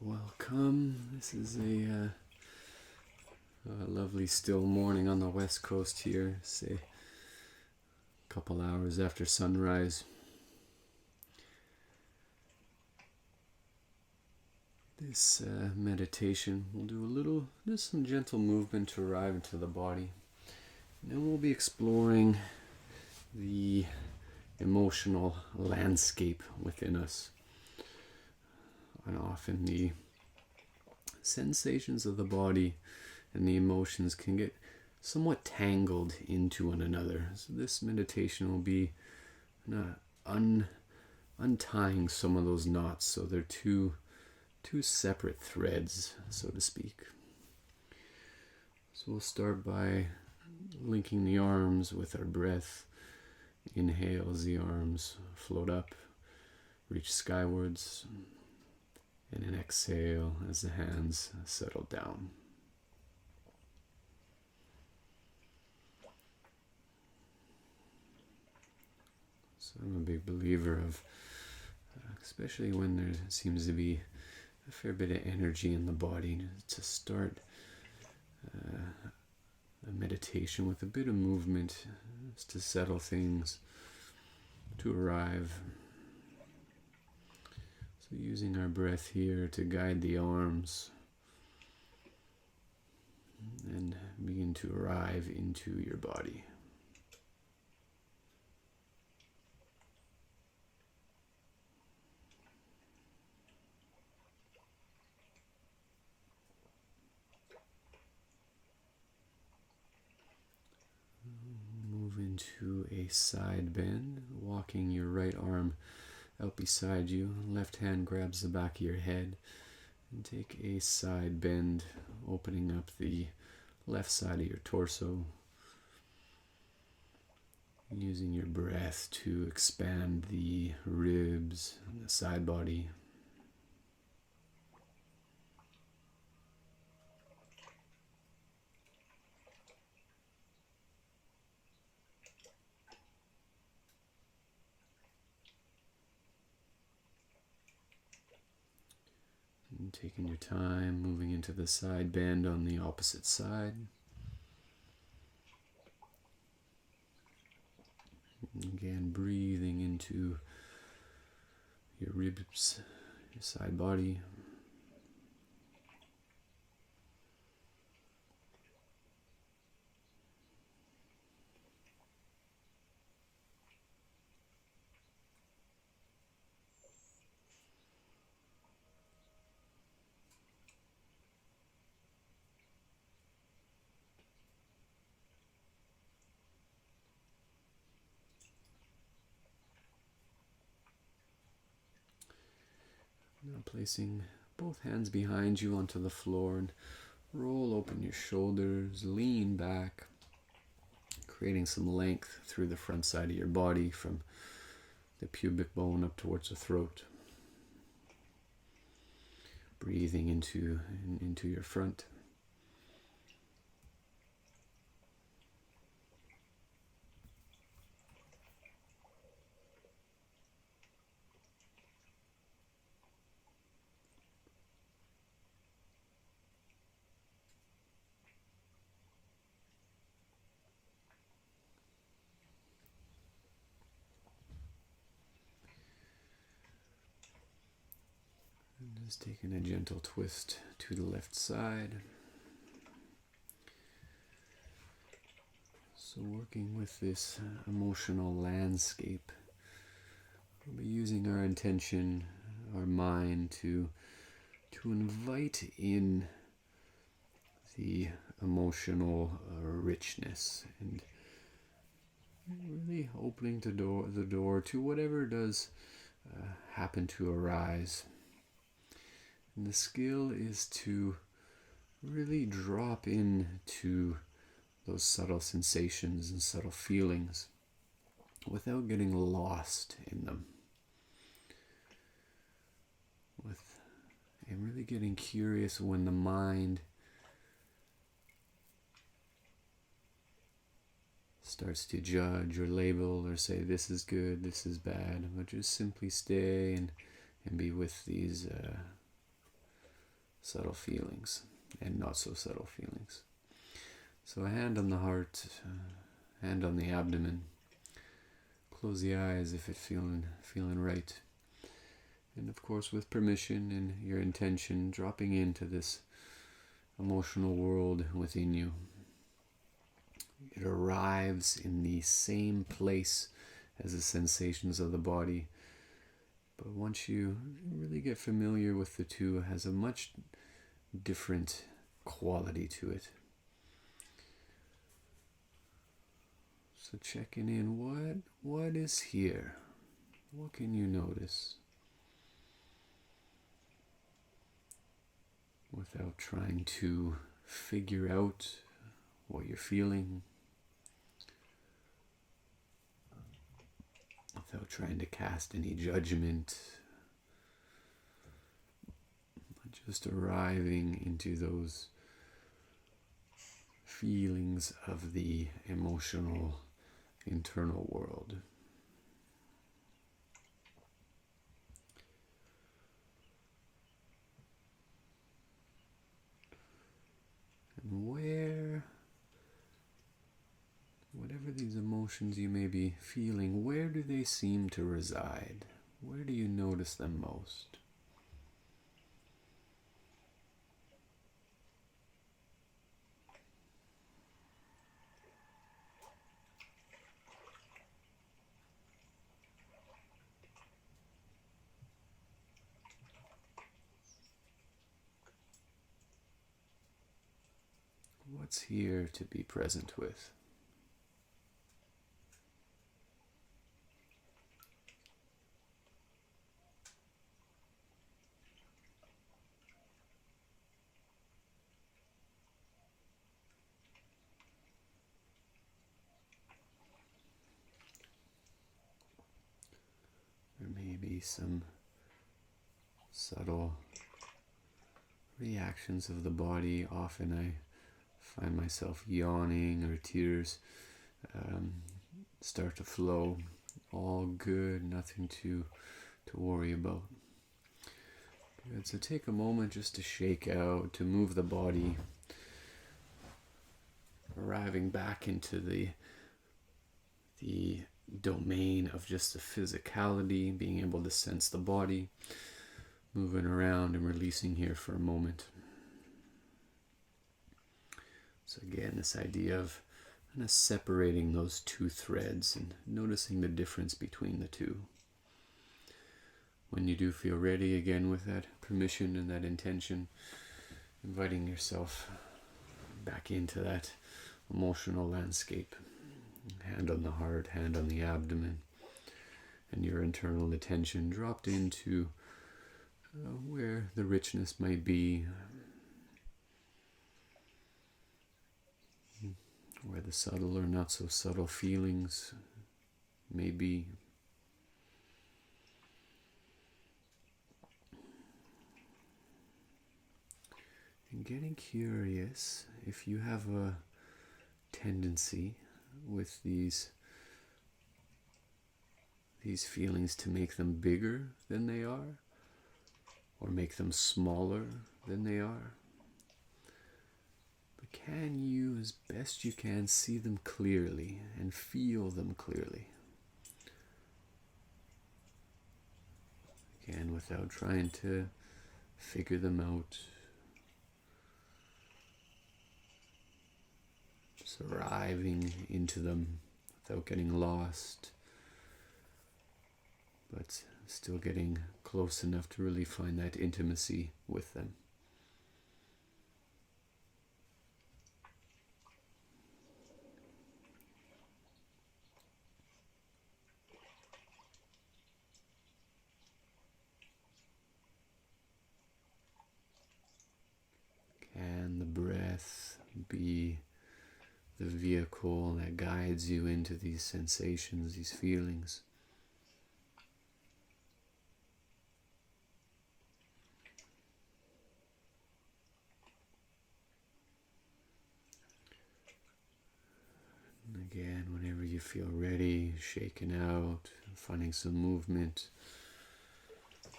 Welcome. This is a lovely still morning on the west coast here, say a couple hours after sunrise. This meditation will do just some gentle movement to arrive into the body. And then we'll be exploring the emotional landscape within us. And often the sensations of the body and the emotions can get somewhat tangled into one another. So this meditation will be untying some of those knots, so they're two separate threads, so to speak. So we'll start by linking the arms with our breath. Inhale as the arms float up, reach skywards, and an exhale as the hands settle down. So I'm a big believer of, especially when there seems to be a fair bit of energy in the body, to start a meditation with a bit of movement, just to settle things, to arrive. So using our breath here to guide the arms and begin to arrive into your body. Move into a side bend, walking your right arm out beside you. Left hand grabs the back of your head, and take a side bend, opening up the left side of your torso, using your breath to expand the ribs and the side body. And taking your time, moving into the side bend on the opposite side. Again, breathing into your ribs, your side body. Now placing both hands behind you onto the floor, and roll open your shoulders, lean back, creating some length through the front side of your body from the pubic bone up towards the throat. Breathing into your front. Just taking a gentle twist to the left side. So working with this emotional landscape, we'll be using our intention, our mind to invite in the emotional richness, and really opening the door to whatever does happen to arise. And the skill is to really drop into those subtle sensations and subtle feelings without getting lost in them. And really getting curious when the mind starts to judge or label or say this is good, this is bad, but just simply stay and be with these subtle feelings and not so subtle feelings. So a hand on the heart, hand on the abdomen. Close the eyes if it's feeling right. And of course, with permission and your intention, dropping into this emotional world within you. It arrives in the same place as the sensations of the body. But once you really get familiar with the two, it has a much different quality to it. So checking in, what is here? What can you notice? Without trying to figure out what you're feeling. Without trying to cast any judgment. Just arriving into those feelings of the emotional internal world. And whatever these emotions you may be feeling, where do they seem to reside? Where do you notice them most? What's here to be present with? There may be some subtle reactions of the body. Often I find myself yawning or tears start to flow. All good, nothing to worry about. Good. So take a moment just to shake out, to move the body, arriving back into the domain of just the physicality, being able to sense the body, moving around and releasing here for a moment. So again, this idea of kind of separating those two threads and noticing the difference between the two. When you do feel ready, again with that permission and that intention, inviting yourself back into that emotional landscape. Hand on the heart, hand on the abdomen, and your internal attention dropped into where the richness might be, where the subtle or not so subtle feelings may be. And getting curious if you have a tendency with these feelings to make them bigger than they are, or make them smaller than they are. But can you, as best you can, see them clearly and feel them clearly? Again, without trying to figure them out. Just arriving into them without getting lost, but still getting close enough to really find that intimacy with them. Can the breath be the vehicle that guides you into these sensations, these feelings? And again, whenever you feel ready, shaking out, finding some movement,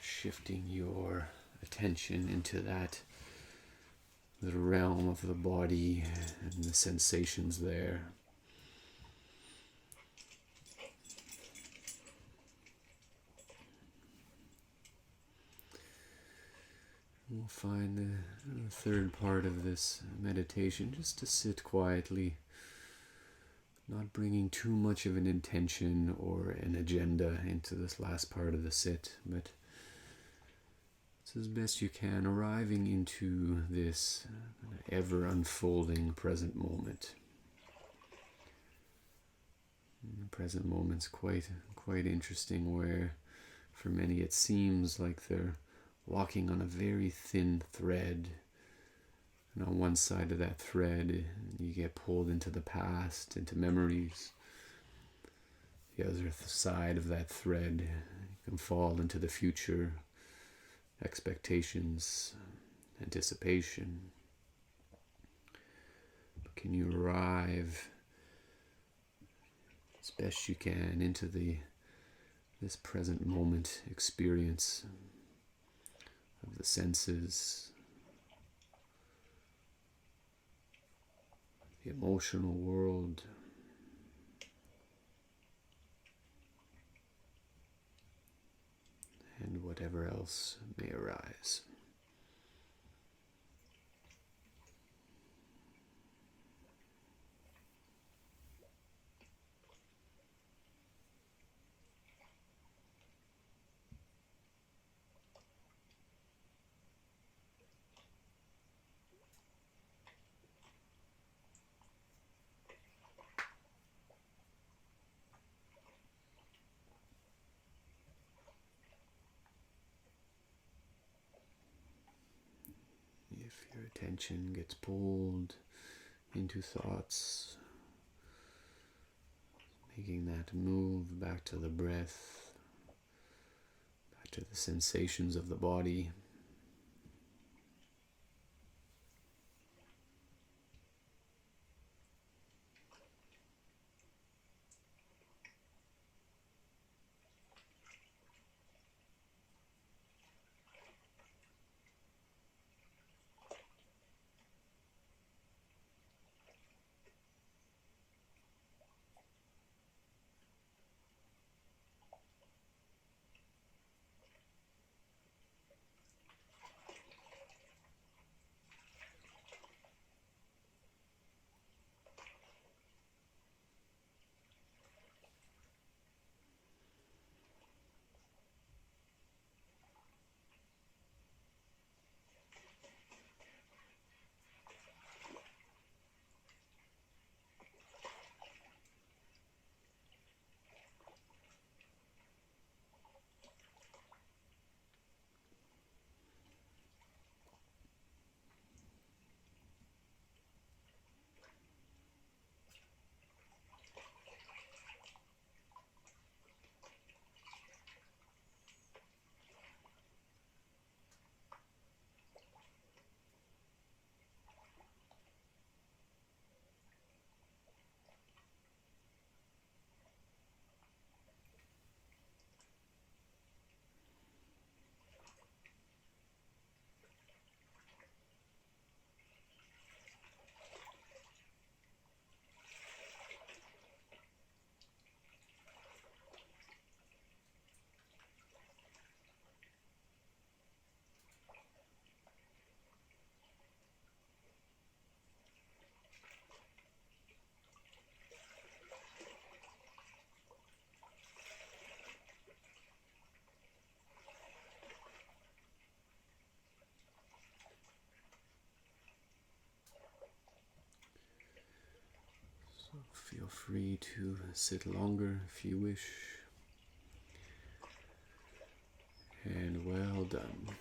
shifting your attention into that the realm of the body and the sensations there. We'll find the third part of this meditation just to sit quietly, not bringing too much of an intention or an agenda into this last part of the sit, but it's as best you can, arriving into this ever unfolding present moment. And the present moment's quite interesting, where for many it seems like they're walking on a very thin thread. And on one side of that thread, you get pulled into the past, into memories. The other side of that thread, you can fall into the future, expectations, anticipation. But can you arrive as best you can into this present moment experience of the senses, the emotional world, and whatever else may arise. If your attention gets pulled into thoughts, making that move back to the breath, back to the sensations of the body. Feel free to sit longer if you wish. And well done.